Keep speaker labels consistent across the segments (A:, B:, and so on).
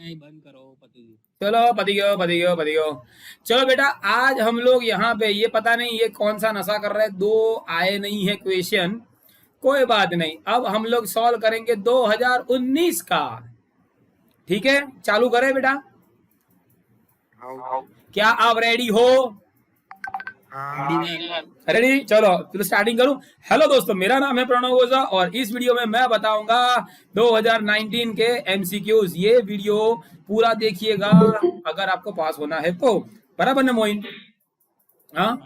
A: नहीं बंद करो पति।
B: चलो पतियो। चलो बेटा, आज हम लोग यहाँ पे, ये पता नहीं ये कौन सा नशा कर रहे हैं, 2 आए नहीं है क्वेश्चन, कोई बात नहीं। अब हम लोग सॉल्व करेंगे 2019 का। ठीक है, चालू करें बेटा? क्या आप रेडी हो? रेडी? चलो तो स्टार्टिंग करूं। हेलो दोस्तों, मेरा नाम है प्रणव ओझा और इस वीडियो में मैं बताऊंगा 2019 के एमसीक्यूज। ये वीडियो पूरा देखिएगा अगर आपको पास होना है तो, बराबर ना मोइन? हाँ।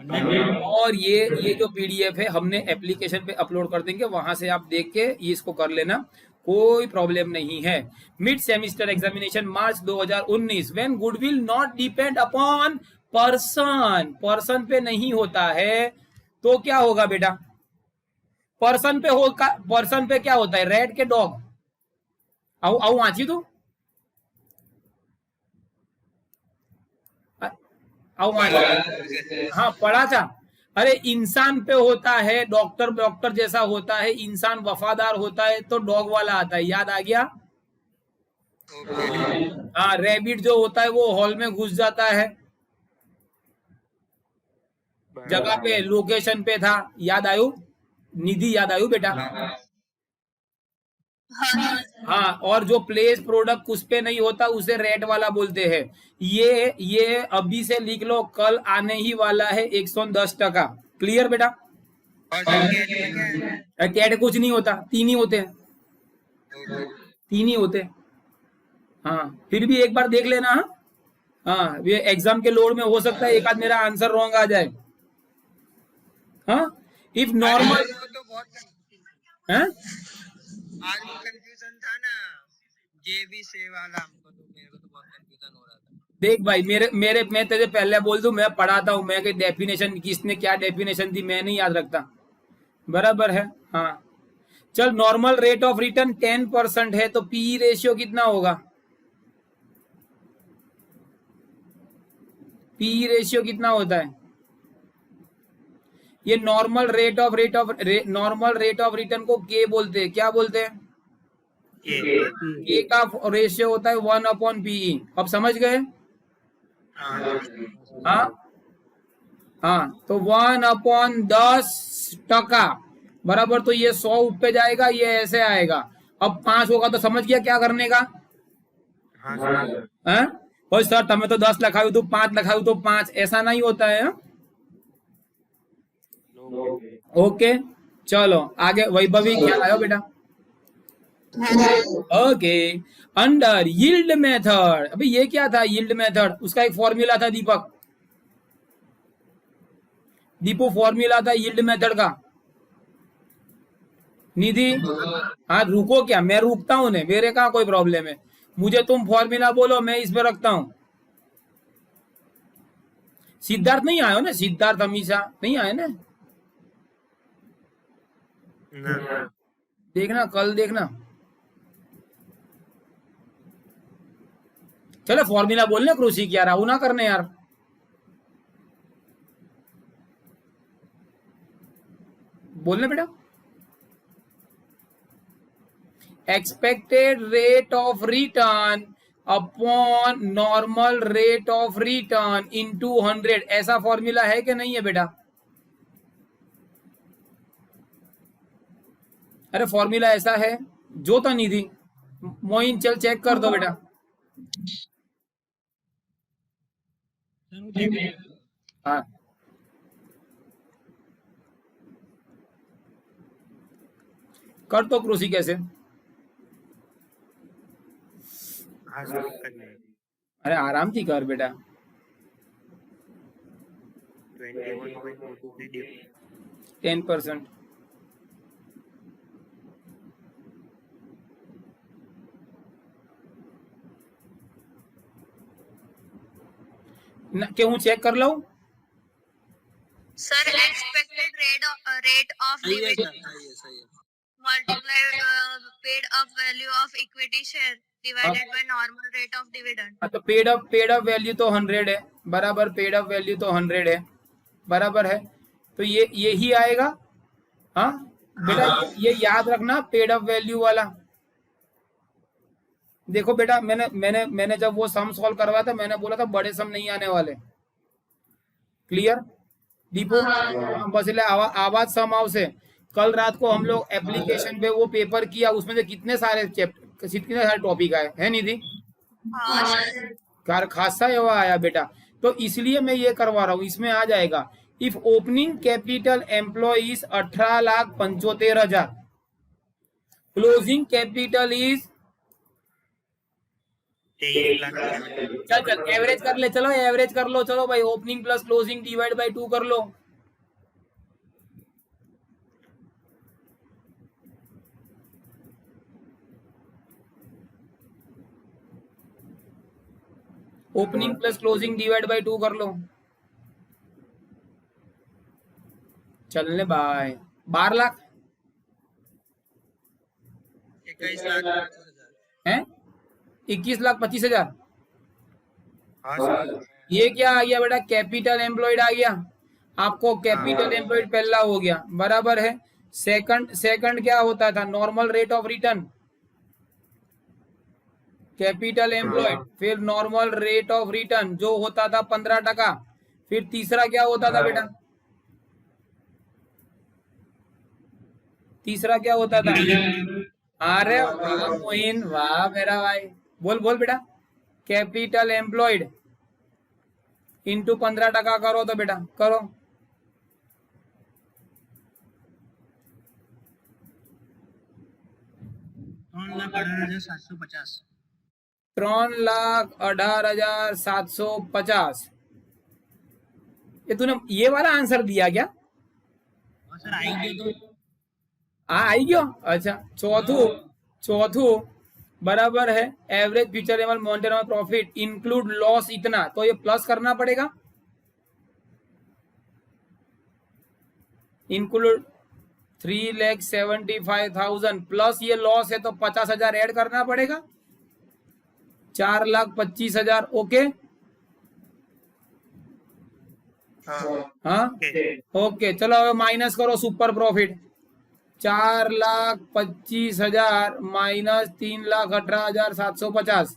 B: और ये जो पीडीएफ है हमने एप्लीकेशन पे अपलोड कर देंगे, वहां से आप देख के इसको कर लेना, कोई प्रॉब्लम नहीं है। Mid semester examination March 2019। When goodwill not depend upon person, person पे नहीं होता है तो क्या होगा बेटा? पर्सन पे होगा, पर्सन पे क्या होता है? रेड के डॉग। आओ आओ वांची तू, आओ वांची। हाँ पढ़ा था। अरे इंसान पे होता है, डॉक्टर डॉक्टर जैसा होता है, इंसान वफादार होता है तो डॉग वाला आता है, याद आ गया? हाँ, रैबिट जो होता है वो हॉल में घुस जाता है, जगह पे, लोकेशन पे था, याद आयु? निधि याद आयु बेटा? हाँ, और जो प्लेस प्रोडक्ट उस पे नहीं होता उसे रेट वाला बोलते हैं। ये अभी से लिख लो, कल आने ही वाला है 110%। क्लियर बेटा? कैट कुछ नहीं होता, 3 ही होते हैं, 3 ही होते हैं। हाँ, फिर भी एक बार देख लेना। हाँ, ये एग्जाम के लोड में हो सकता है एक आध मेरा आंसर रॉन्ग आ जाए। हाँ, इफ नॉर्मल है।
C: आज वो कंफ्यूजन था ना जेबी से वाला, हमको तो मेरे को तो बहुत कंफ्यूजन हो रहा था।
B: देख भाई, मेरे मैं तेरे पहले बोल दूं, मैं पढ़ाता हूं, मैं कोई डेफिनेशन, किसने क्या डेफिनेशन दी मैं नहीं याद रखता, बराबर है? हाँ चल, नॉर्मल रेट ऑफ रिटर्न 10% है तो पी रेशियो कितना होगा? पी रेशियो कितना होता है? ये normal rate of normal rate of return को के बोलते हैं, क्या बोलते हैं? के का रेशियो होता है 1/PE। अब समझ गए? हाँ हाँ, तो 1/10% बराबर, तो ये 100 पे जाएगा, ये ऐसे आएगा। अब 5 होगा तो समझ गया क्या करने का? हाँ और सर तमें तो 10 लखायु तो 5 लखायु तो 5, ऐसा नहीं होता है। ओके चलो आगे। वैभवी क्या आयो बेटा? Okay, under yield method. अभी ये क्या था यील्ड मेथड? उसका एक फॉर्मूला था दीपक, दीपू फॉर्मूला था यील्ड मेथड का। निधि? हाँ रुको, क्या मैं रुकता हूँ? नहीं, मेरे कहाँ कोई प्रॉब्लम है, मुझे तुम फॉर्मूला बोलो मैं इस पे रखता हूँ। सिद्धार्थ नहीं आयो ना? सिद्धार्थ हमेशा नहीं आए ना? देखना कल देखना। चलो फॉर्मूला बोलने क्रूसी क्या राहू ना करने यार, बोलने बेटा। Expected rate of return upon normal rate of return into 100, ऐसा फॉर्मूला है कि नहीं है बेटा? अरे फॉर्मूला ऐसा है जो तो नहीं थी। मोइन चल चेक कर दो बेटा। हाँ कर तो क्रूसी कैसे? अरे आराम थी कर बेटा। 10%। કે હું ચેક કરી લઉં?
D: Sir expected rate of dividend multiply paid up value of equity share divided by normal rate of dividend.
B: तो पेड अप वैल्यू तो 100 है, बराबर, पेड अप वैल्यू तो 100 है, बराबर है, तो ये यही आएगा। हाँ बेटा, ये याद रखना पेड अप वैल्यू वाला। देखो बेटा, मैंने जब वो सम सॉल्व करवाया था, मैंने बोला था बड़े सम नहीं आने वाले। क्लियर दीपू? हाँ, बस इसलिए आवाज सम आवશે। कल रात को हम लोग एप्लीकेशन पे वो पेपर किया, उसमें से कितने सारे चैप्टर, कितने सारे टॉपिक आए है निधि?
D: हाँ सर।
B: कार खासा एवा आया बेटा। तो इसलिए मैं ये करवा रहा हूँ, इसमें आ जाएगा if opening capital employees 18,75,000, closing capital is,
C: 23 lakh.
B: चल एवरेज कर ले, चलो एवरेज कर लो, चलो भाई, opening plus closing divide by 2 कर लो। Opening plus closing divide by 2 कर लो। चलने बाय 12 लाख
C: 21 लाख 25,000।
B: है, 21,25,000।
C: हाँ सर।
B: ये क्या आ गया बेटा? कैपिटल एम्प्लॉयड आ गया आपको। कैपिटल एम्प्लॉयड पहला हो गया, बराबर है। सेकंड क्या होता था? Normal rate of return, capital employed, फिर नॉर्मल रेट ऑफ रिटर्न जो होता था 15%। फिर तीसरा क्या होता था बेटा? तीसरा क्या होता था? अरे वाह मोइन, वाह मेरा भाई, बोल बोल बेटा। कैपिटल एम्प्लॉयड इंटू 15% करो तो बेटा करो।
C: 3,18,750।
B: 3,18,750। ये तूने ये वाला आंसर दिया क्या?
C: सर आएंगे तो
B: आई गयो। अच्छा, चौथू बराबर है। एवरेज फ्यूचरेबल मॉनिटरी प्रॉफिट इंक्लूड लॉस इतना, तो ये प्लस करना पड़ेगा। इंक्लूड 3,75,000 प्लस ये लॉस है तो 50,000 ऐड करना पड़ेगा। 4,25,000। ओके हाँ ओके, चलो अब माइनस करो सुपर प्रॉफिट। 4,25,000 माइनस 3,18,750,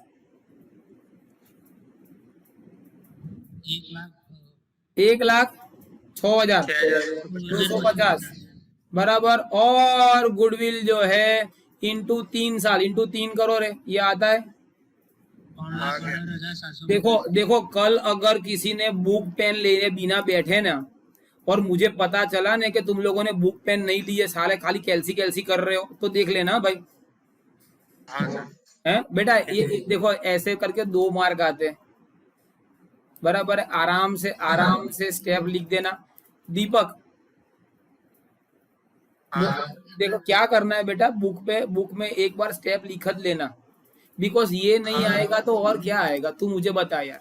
B: 1,06,250 बराबर। और गुडविल जो है इंटू 3 साल, इंटू 3 करो रे, ये आता है। देखो कल अगर किसी ने बुक पेन लेने बिना बैठे ना, और मुझे पता चला ना कि तुम लोगों ने बुक पेन नहीं लिए, साले खाली कैलसी कर रहे हो, तो देख लेना भाई। है बेटा, ये देखो ऐसे करके 2 मार्क आते हैं, बराबर है। आराम से स्टेप लिख देना। दीपक देखो क्या करना है बेटा, बुक में एक बार स्टेप लिखत लेना, बिकॉज ये नहीं आएगा तो और क्या आएगा, तू मुझे बता यार।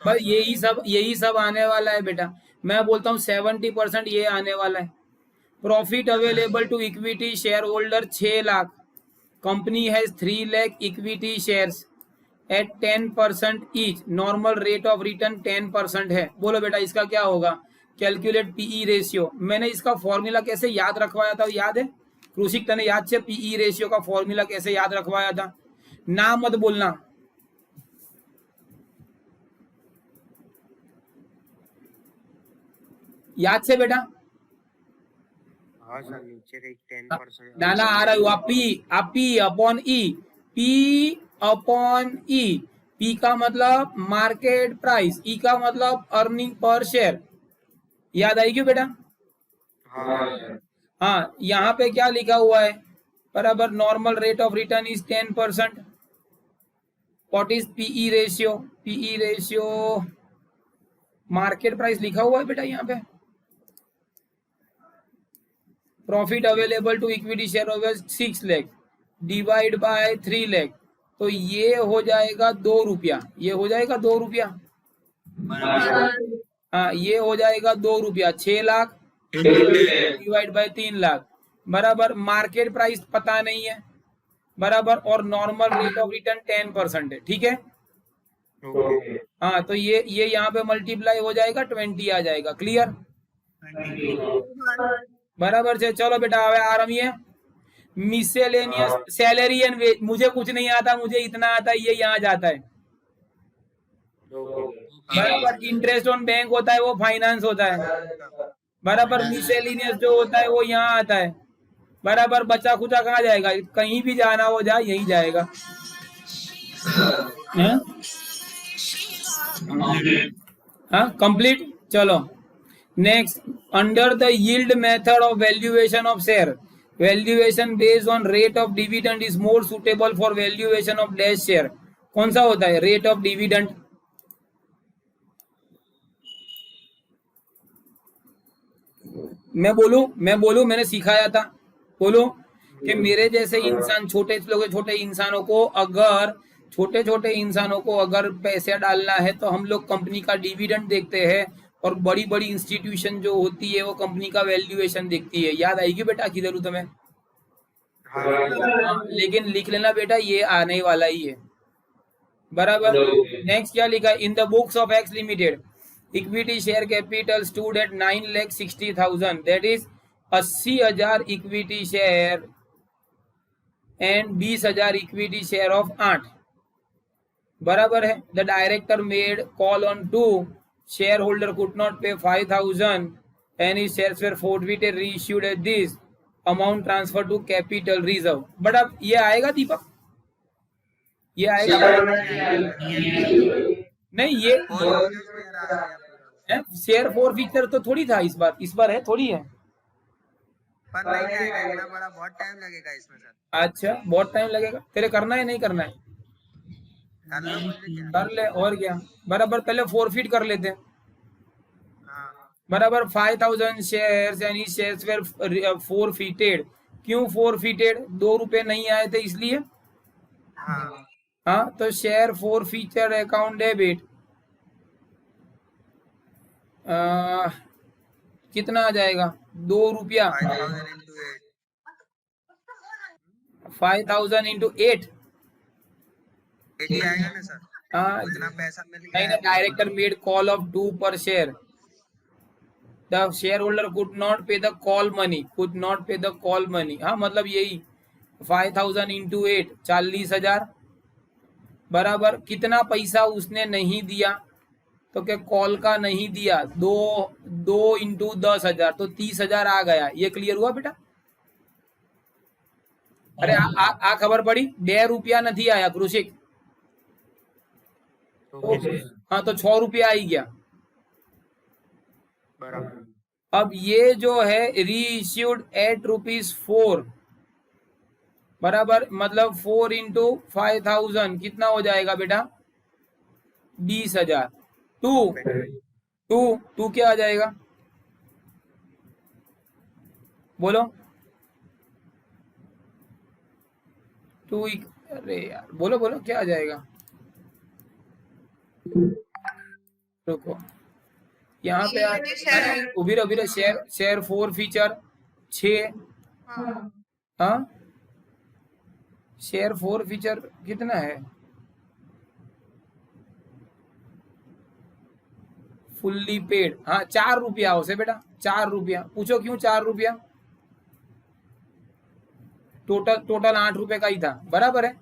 B: बस यही सब आने वाला है बेटा। मैं बोलता हूँ 70% ये आने वाला है। Profit available to equity shareholder 6 lakh. Company has 3 lakh equity shares at 10% each. Normal rate of return 10% है। बोलो बेटा इसका क्या होगा? Calculate PE ratio. मैंने इसका फॉर्मूला कैसे याद रखवाया था, याद है? क्रूसिक तने याद से पीई रेशियो का फॉर्मूला कैसे याद रखवाया था? ना मत बोलना। याद से बेटा?
C: हाँ सर, नीचे का 10%।
B: ना आ रहा हूँ। पी अपॉन ई, पी अपॉन ई। पी का मतलब मार्केट प्राइस, ई का मतलब अर्निंग पर शेयर। याद आई क्यों बेटा? हाँ, यहाँ पे क्या लिखा हुआ है? बराबर normal rate of return is 10%। What is PE ratio? PE ratio market price लिखा हुआ है बेटा यहाँ पे। Profit available to equity shareholder 6 lakh divide by 3 lakh, तो ये हो जाएगा 2 रुपया। ये हो जाएगा 2 रुपया। हाँ, ये हो जाएगा 2 रुपया। 6 लाख डिवाइड बाय 3 लाख बराबर। मार्केट प्राइस पता नहीं है, बराबर। और नॉर्मल रेट ऑफ रिटर्न 10% है, ठीक है। हाँ, तो ये यहाँ पे मल्टीप्लाई हो जाएगा, 20 आ जाएगा। क्लियर? बराबर છે। चलो बेटा હવે આ રમીએ। मिसलेनियस सैलरी एंड वेज, मुझे कुछ नहीं आता, मुझे इतना आता है, ये यहाँ जाता है। बराबर इंटरेस्ट ऑन बैंक होता है वो फाइनेंस होता है। बराबर मिसलेनियस जो होता है वो यहाँ आता है। बराबर बचा खुचा कहाँ जाएगा, कहीं भी जाना हो जाए यही जाएगा। हाँ कंप्लीट। चलो next, under the yield method of valuation of share, valuation based on rate of dividend is more suitable for valuation of dash share. कौन सा होता है, रेट ऑफ डिविडेंड। मैं बोलूं मैंने सिखाया था, बोलूं कि मेरे जैसे इंसान छोटे इंसानों को अगर छोटे इंसानों को अगर पैसे डालना है तो हम लोग कंपनी का डिविडेंड देखते हैं, और बड़ी बड़ी इंस्टीट्यूशन जो होती है वो कंपनी का वैल्यूएशन देखती है। याद आएगी बेटा किधर हूं तुम्हें? लेकिन लिख लेना बेटा, ये आने वाला ही है। बराबर। नेक्स्ट क्या लिखा, in the books of X limited equity share capital stood at 9,60,000, that is 80,000 equity share and 20,000 equity share of 8। बराबर है। The director made call on 2 shareholder could not pay 5,000 and his shares were forfeited reissued at this amount transfer to capital reserve. But अब ये आएगा दीपक, ये आएगा नहीं, ये share फोरफिटर तो थोड़ी था इस बार है, थोड़ी है।
C: पर नहीं आएगा इतना बड़ा, बहुत टाइम लगेगा इसमें सर।
B: अच्छा बहुत टाइम लगेगा, तेरे करना है नहीं करना है? कर ले और क्या। बराबर पहले फोरफिट कर लेते हैं। बराबर 5,000 shares and his shares were forfeited. क्यों फोरफिटेड? 2 रुपए नहीं आए थे इसलिए। हाँ तो शेयर फोरफिटर अकाउंट डेबिट कितना आ जाएगा, 2 रुपया। 5,000 इंटू 8
C: आएगा ना सर।
B: हाँ
C: इतना पैसा मिल गया।
B: नहीं, डायरेक्टर मेड कॉल ऑफ 2 पर share, the share holder could not पे द कॉल मनी, हाँ मतलब यही 5,000 इंटू 8 40,000। बराबर कितना पैसा उसने नहीं दिया, तो क्या कॉल का नहीं दिया, 2 इंटू 10,000 तो 30,000 आ गया। ये क्लियर हुआ बेटा? अरे आ खबर पड़ी, 2 रुपया नहीं आया कृषिक। हाँ तो 6 रुपया आई गया। बराबर। अब ये जो है रीइश्यूड एट ₹4, बराबर मतलब 4 इंटू 5,000 कितना हो जाएगा बेटा, 20,000। टू क्या आ जाएगा, बोलो। 2, अरे यार बोलो क्या आ जाएगा। रुको यहाँ पे उभी रहो, शेयर फोरफिचर 6। हाँ शेयर फोरफिचर कितना है, फुल्ली पेड, हाँ 4 रुपया उसे बेटा, 4 रुपया। पूछो क्यों 4 रुपया? टोटल 8 रुपए का ही था। बराबर है।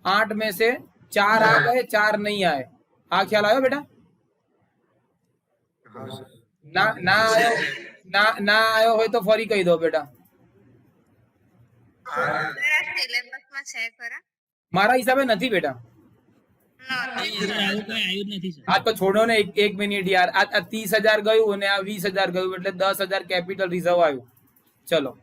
B: 8 में से 4 आ गए, 4 नहीं आए। ख्याल आयो बेटा? ना आयो हो तो फरी कही दो बेटा। मारा हिसाबे नहीं बेटा। आज तो छोड़ो ने एक मिनिट यार। आ 30,000 गयु ने आ 20,000 गयु એટલે 10,000 कैपिटल रिजर्व आयु। चलो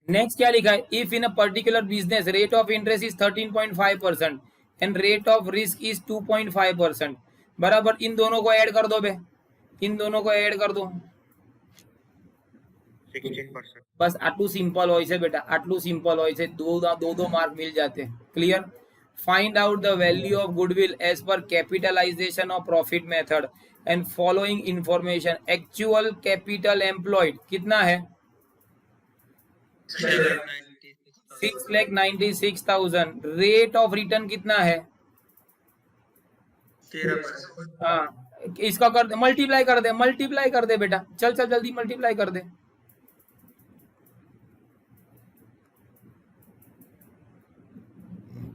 B: नेक्स्ट क्या लिखा है, if in a particular business rate of interest is 13.5% and rate of risk is 2.5%। बराबर इन दोनों को ऐड कर दो बे, इन दोनों को ऐड कर दो।
C: 16%।
B: बस आटलू सिंपल हो से बेटा, आटलू सिंपल हो से। दो मार्क मिल जाते। Clear. Find out the value of goodwill as per capitalisation of profit method and following information. Actual capital employed कितना है, 6,96,000। रेट ऑफ रिटर्न कितना है,
C: 13%।
B: हाँ इसका कर दे, मल्टीप्लाई कर दे बेटा। चल जल्दी मल्टीप्लाई कर दे।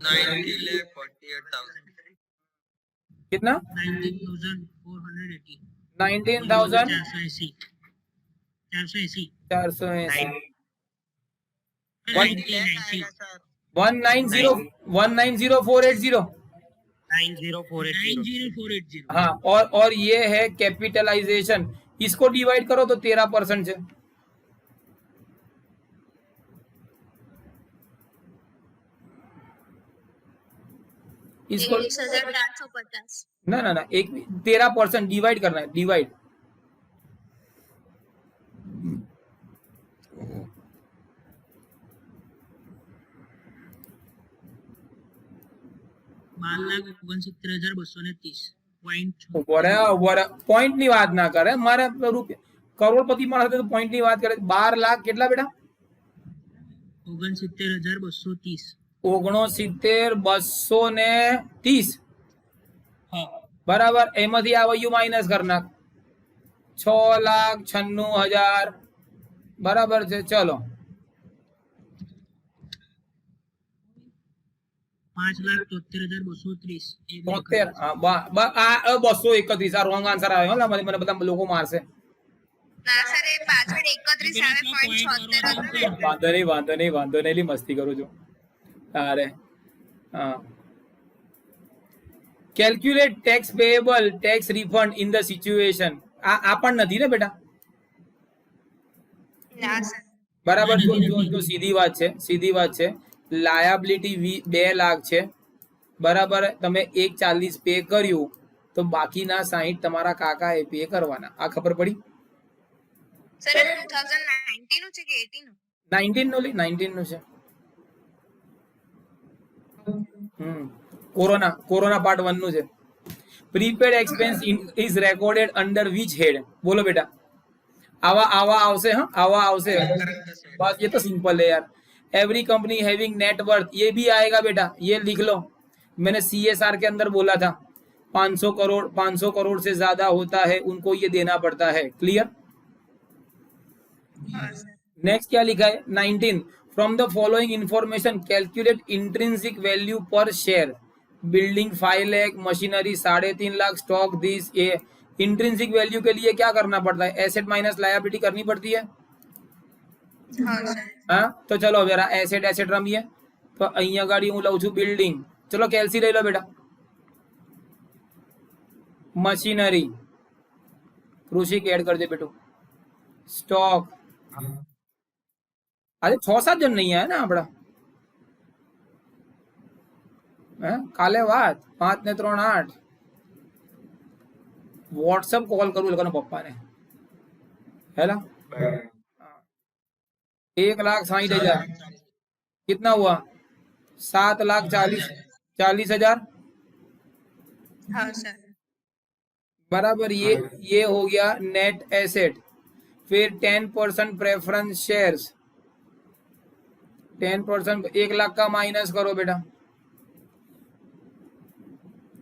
C: 90,48,000
B: कितना
C: 19,480
B: 19,480
C: 90 लाख आएगा सर
B: 190,480
C: 90,480
B: हाँ। और ये है कैपिटलाइजेशन, इसको डिवाइड करो तो 13% से। इसको
D: 23,450
B: ना ना ना, एक 13% डिवाइड करना है, डिवाइड। पॉइंट ની વાત ના કરે મારે, રૂપિયા કરોડપતિ માણસ તો પોઈન્ટ ની વાત કરે। 12 લાખ કેટલા બેટા?
C: 69,230
B: 69,230 બરાબર। એમાંથી આ વયું માઇનસ કરી નાખ, 6,96,000 બરાબર છે। ચલો
C: 5,73,230
B: 73 આ 231 આ રોંગ આન્સર આવ્યો, મને બધા લોકો મારશે।
D: ના સર એ પાછળ 31 આવે 0.76
B: વાંધો નહીં લી મસ્તી કરું છું તારે। હા, calculate tax payable tax refund in the situation, આ પણ નથી ને બેટા?
D: ના સર
B: બરાબર। જો સીધી વાત છે। લાયાબિલિટી 2 લાખ છે બરાબર, તમે 1,40 પે કર્યું તો બાકીના 60 તમારા કાકાએ પે કરવાના। આ ખબર પડી?
D: સર 2019 નું છે કે 18 નું?
B: 19 નું લી, 19 નું છે। કોરોના પાર્ટ 1 નું છે। Prepaid expense is recorded under which head? બોલો બેટા, આવા આવશે। हाँ आवा आवसे, बस ये तो सिंपल है यार। Every company having net worth, ये भी आएगा बेटा, ये लिख लो। मैंने CSR के अंदर बोला था 500 करोड़ से ज्यादा होता है उनको ये देना पड़ता है। क्लियर? नेक्स्ट क्या लिखा है 19, from the following information calculate intrinsic value per share. Building 5 lakh, machinery 3.5 lakh, stock this. A intrinsic value के लिए क्या करना पड़ता है? एसेट माइनस लायबिलिटी करनी पड़ती है। हाँ तो चलो जरा एसेट रमीए। तो अहिया गाड़ी हूँ लઉં છું बिल्डिंग, चलो कैलसी ले लो बेटा। मशीनरी कृषि के ऐड कर दे बेटो। स्टॉक આજે 6-7 જણ નહીં આયા ને આપડા? કાલે વાત 5 ને 3 8 व्हाट्सएप कॉल करूँ लोगों पप्पा ने है ना। 1,60,000 कितना हुआ? 7,40,000
D: हाँ सर
B: बराबर। ये हो गया नेट एसेट। फिर 10% प्रेफरेंस शेयर्स, 10% 1 लाख का माइनस करो बेटा,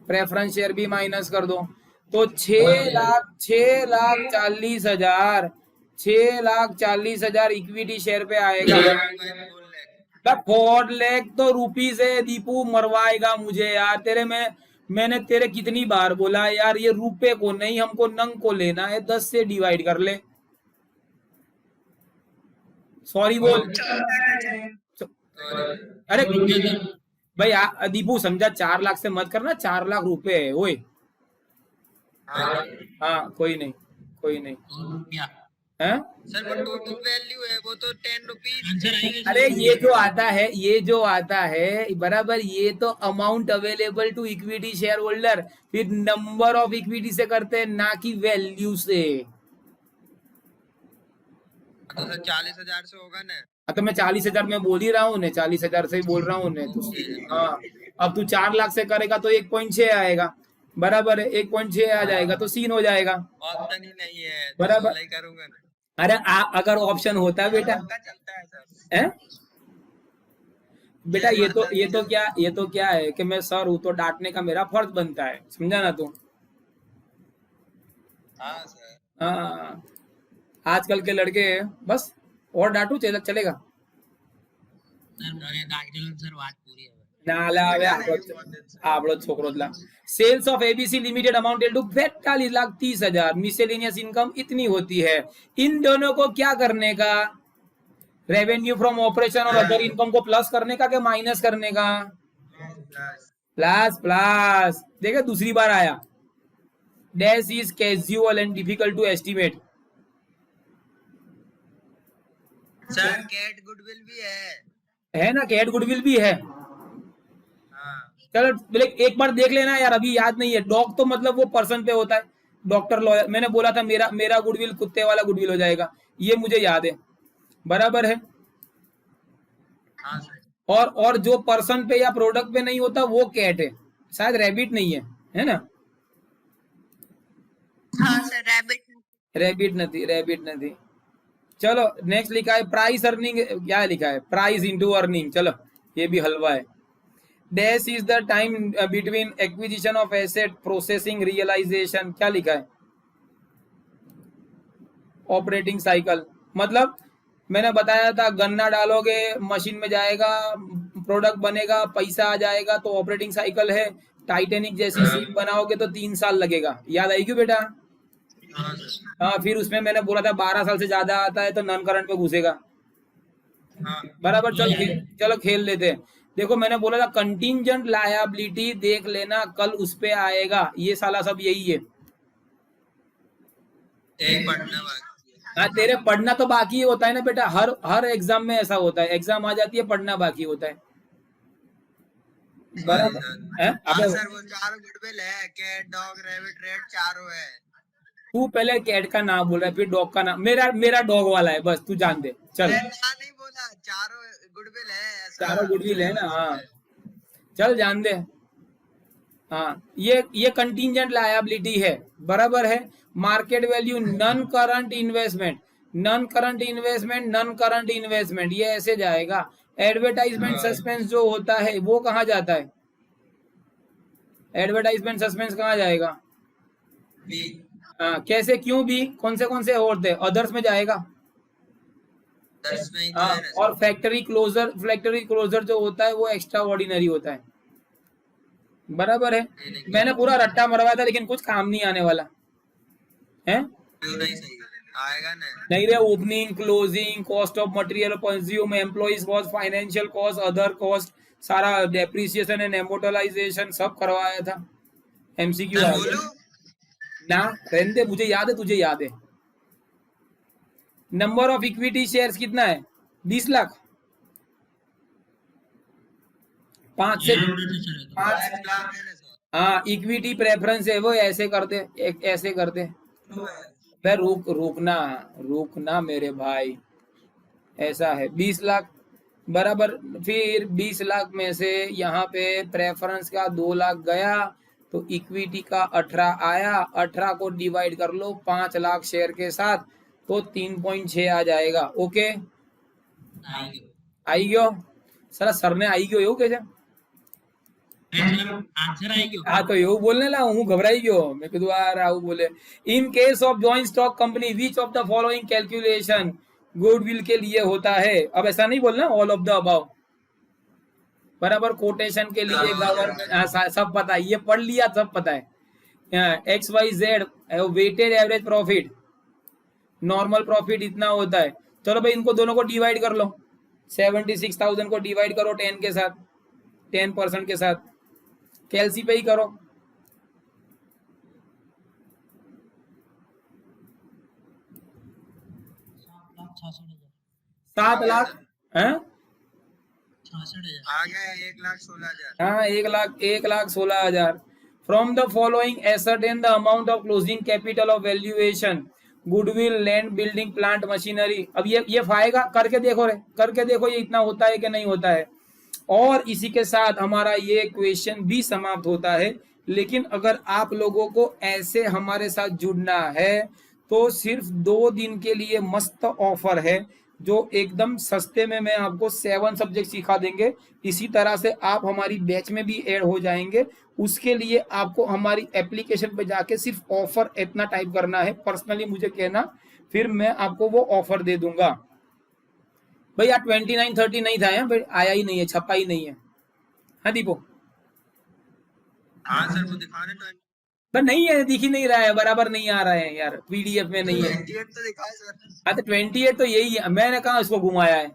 B: प्रेफरेंस शेयर भी माइनस कर दो तो 6,40,000 इक्विटी शेयर पे आएगा। 4 लाख तो रुपीज है दीपू, मरवाएगा मुझे यार। मैंने तेरे कितनी बार बोला यार, ये रुपए को नहीं हमको नंग को लेना है, 10 से डिवाइड कर ले। सॉरी बोल। अरे भाई दीपू समझा, 4 लाख से मत करना, 4 लाख रुपए है ओए। हाँ कोई नहीं है
C: सर वो टोटल वैल्यू है, वो तो 10 रुपीज।
B: अरे ये जो आता है बराबर, ये तो amount available to equity shareholder, फिर नंबर ऑफ इक्विटी से करते हैं, ना कि वैल्यू से।
C: तो सर 40,000 से होगा ना?
B: तो मैं 40,000 में बोल ही रहा हूँ ने, 40,000 से ही बोल रहा हूँ ने। तो हाँ, अब तू 4 लाख से करेगा तो 1.6 आएगा बराबर है, 1.6 आ जाएगा तो सीन हो जाएगा।
C: ऑप्शन ही नहीं है
B: बराबर।
C: तो करूंगा ना।
B: अरे अगर ऑप्शन होता है बेटा,
C: चलता है सर।
B: बेटा ये तो क्या है कि मैं सर हूँ तो डांटने का मेरा फर्ज बनता है, समझा ना तू?
C: हाँ सर।
B: हाँ आजकल के लड़के बस और डांटू चलेगा?
C: सर बात पूरी है।
B: ના લા હવે આપણો છોકરો જ લા sales of ABC limited amounted to 42,30,000 miscellaneous income इतनी होती है। इन दोनों को क्या करने का, रेवेन्यू फ्रॉम ऑपरेशन और अदर इनकम को प्लस करने का कि माइनस करने का? Plus plus. देखिए दूसरी बार आया, dash is casual and difficult to estimate.
C: Sir कैट गुडविल भी
B: है ना, कैट गुडविल भी है।
C: हाँ।
B: चलो एक बार देख लेना यार, अभी याद नहीं है। डॉग तो मतलब वो पर्सन पे होता है, डॉक्टर लॉयर। मैंने बोला था मेरा गुडविल कुत्ते वाला गुडविल हो जाएगा, ये मुझे याद है, बराबर है।
C: हाँ सर।
B: और जो पर्सन पे या प्रोडक्ट पे नहीं होता वो कैट है, शायद रैबिट नहीं है ना?
D: हाँ सर,
B: रैबिट नहीं। चलो नेक्स्ट लिखा है प्राइस अर्निंग, क्या लिखा है? Price into earning. चलो ये भी हलवा है। Dash is the time between acquisition of asset processing realisation, क्या लिखा है? Operating cycle. मतलब मैंने बताया था गन्ना डालोगे मशीन में जाएगा, प्रोडक्ट बनेगा, पैसा आ जाएगा, तो ऑपरेटिंग साइकिल है। टाइटेनिक जैसी शिप बनाओगे तो 3 साल लगेगा, याद आई क्यों बेटा? हाँ, फिर उसमें मैंने बोला था 12 साल से ज्यादा आता है तो नॉन करंट पे घुसेगा, बराबर। चलो खेल लेते हैं। देखो मैंने बोला था कंटिंजेंट लायबिलिटी, देख लेना कल उस पे आएगा, ये साला सब यही है। हाँ, तेरे पढ़ना तो बाकी होता है ना बेटा, हर एग्जाम में ऐसा होता है, एग्जाम आ जाती है पढ़ना बाकी होता है, बराबर है।
C: सर वो चारों गुडविल है, कैट डॉग रैबिट रेड चारों है।
B: तू पहले कैट का नाम बोल रहा है, फिर डॉग का नाम। मेरा डॉग वाला है, बस तू जान दे। चल
C: नहीं बोला, चारों गुडविल है,
B: चारों गुडविल है ना? हाँ चल जान दे। हाँ, ये कंटिंजेंट लायबिलिटी है, बराबर है। Market value, non current investment, ये ऐसे जाएगा। एडवर्टाइजमेंट सस्पेंस जो होता है वो कहाँ जाता है? एडवर्टाइजमेंट सस्पेंस कहाँ जाएगा? हाँ, कैसे, क्यों भी? कौन से होते हैं? अदर्स में जाएगा। हाँ, और फैक्ट्री क्लोजर जो होता है वो एक्स्ट्रा ऑर्डिनरी होता है, बराबर है। मैंने पूरा रट्टा मरवाया था लेकिन कुछ काम नहीं आने वाला है।
C: आएगा
B: नहीं रे, opening closing, cost of material consume, employees cost, financial cost, other cost, सारा डेप्रिसिएशन एंड एमोर्टलाइजेशन सब करवाया था। एमसीक्यू ना, रहने, मुझे याद है, तुझे याद है। नंबर ऑफ इक्विटी शेयर्स कितना है? 20 लाख। 5 से 5। हाँ, इक्विटी प्रेफरेंस है वो, ऐसे करते भाई। रुकना मेरे भाई, ऐसा है 20 लाख, बराबर। फिर 20 लाख में से यहाँ पे प्रेफरेंस का 2 लाख गया, तो इक्विटी का 18 आया। 18 को डिवाइड कर लो 5 लाख शेयर के साथ, तो 3.6 आ जाएगा। ओके, आई गयो सारा सर ने आई गयो એવું કે છે?
C: आंसर आई गयो।
B: हाँ, तो એવું बोलने ला, હું घबराई गयो, मैं कीधું यार આવું बोले। In case of joint stock company which of the following calculation goodwill के लिए होता है? अब ऐसा नहीं बोलना ऑल ऑफ द अबाव, बराबर। कोटेशन के लिए गवर्नमेंट, सब पता है, ये पढ़ लिया, सब पता है। XYZ weighted average profit, normal profit इतना होता है। चलो भाई, इनको दोनों को डिवाइड कर लो, 76,000 को डिवाइड करो 10 के साथ, 10% के साथ, कैलसी पे ही करो। 7 लाख है,
C: 1,16,000।
B: हाँ, 1,16,000। From the following ascertain the amount of closing capital of valuation, goodwill, land, building, plant, machinery. अब ये फायदा करके देखो ये इतना होता है कि नहीं होता है। और इसी के साथ हमारा ये क्वेश्चन भी समाप्त होता है। लेकिन अगर आप लोगों को ऐसे हमारे साथ जुड़ना है तो सिर्फ 2 दिन के लिए मस्त ऑफर है, जो एकदम सस्ते में मैं आपको 7 सब्जेक्ट सिखा देंगे। इसी तरह से आप हमारी बैच में भी ऐड हो जाएंगे। उसके लिए आपको हमारी एप्लीकेशन पे जाके सिर्फ ऑफर इतना टाइप करना है, पर्सनली मुझे कहना, फिर मैं आपको वो ऑफर दे दूंगा। भैया 29-30 नहीं था भाई, आया ही नहीं है, छपा ही नहीं है हाँ दीपो,
C: हाँ सर वो दिखाने तो
B: पर नहीं है, दिख ही नहीं रहा है, बराबर नहीं आ रहा है यार, पीडीएफ में नहीं है।
C: 28 तो दिखाए सर।
B: हाँ तो 28 तो यही है, मैंने कहा इसको घुमाया है।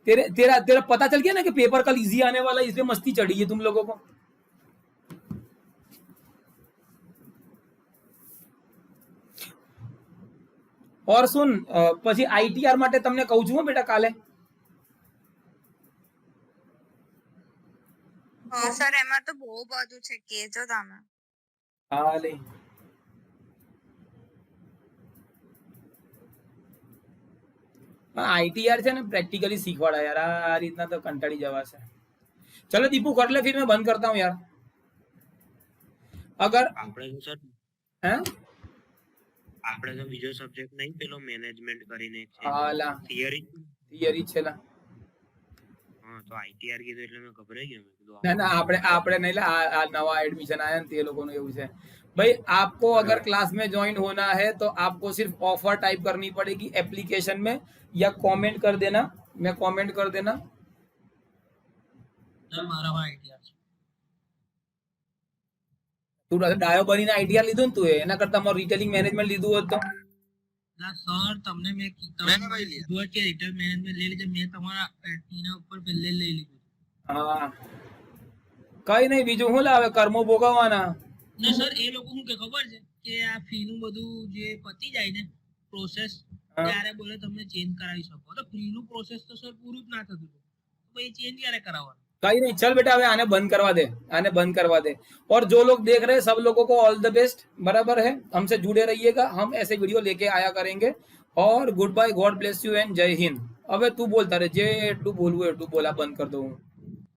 B: तेरा तेरा पता चल गया ना कि पेपर कल इजी आने वाला है, इसलिए मस्ती चढ़ी है तुम लोगों को। और सुन પછી આઈટીઆર માટે તમને કહું છું બેટા કાલે।
D: સર એમાં તો બહુ બધું છે, કેજો તમે।
B: કાલે આઈટીઆર છે ને પ્રેક્ટિકલી શીખવાડા यार, આ રીતના તો કંટાળી જવાશે। चलो दीपू कर ले, फिर मैं बंद करता हूँ यार। अगर
C: આપણે તો સર
B: हैं
C: આપણે તો બીજો સબ્જેક્ટ નહીં પેલો મેનેજમેન્ટ કરીને છે
B: હાલા
C: થિયરી
B: છેલા।
C: હા તો આઈટીઆર કીધું એટલે મેં ગભરાઈ ગયો, મેં કીધું
B: ना ना આપણે नहीं ला आ नवा एडमिशन आया न ते लोगों ने એવું છે भाई। आपको अगर क्लास में ज्वाइन होना है तो आपको सिर्फ ऑफर टाइप करनी पड़ेगी एप्लीकेशन में, या कमेंट कर देना, मैं कमेंट कर देना।
C: સર મારા આઈટીઆર છે।
B: તું ડાયો બનીને આઈટીઆર લીધું ને તું, એના કરતા મારું રિટેલિંગ મેનેજમેન્ટ લીધું હોત તો।
C: ના સર તમને મેં કીધું કે રિટેલ મેનેજમેન્ટ લઈ લેજો, મેં તમારા એના ઉપર પહેલે લઈ લીધું।
B: હા કઈ નહીં, બીજું શું લાવે, કર્મો ભોગવવાના।
C: ને સર એ લોકો શું કે ખબર છે કે આ ફી નું બધું જે પતી જાય ને પ્રોસેસ, ત્યારે બોલે તમને ચેન્જ કરાવી શકો, તો ફ્રી નું પ્રોસેસ તો સર પૂરું જ ના થતું, તો ભાઈ ચેન્જ ક્યારે કરાવવાનું।
B: कहीं नहीं, चल बेटा अब आने बंद करवा दे, आने बंद करवा दे। और जो लोग देख रहे हैं सब लोगों को ऑल द बेस्ट, बराबर है, हमसे जुड़े रहिएगा, हम ऐसे वीडियो लेके आया करेंगे। और goodbye, God bless you and Jai Hind. अबे तू बोलता रहे, जे टू बोलू है टू बोला, बंद कर दो।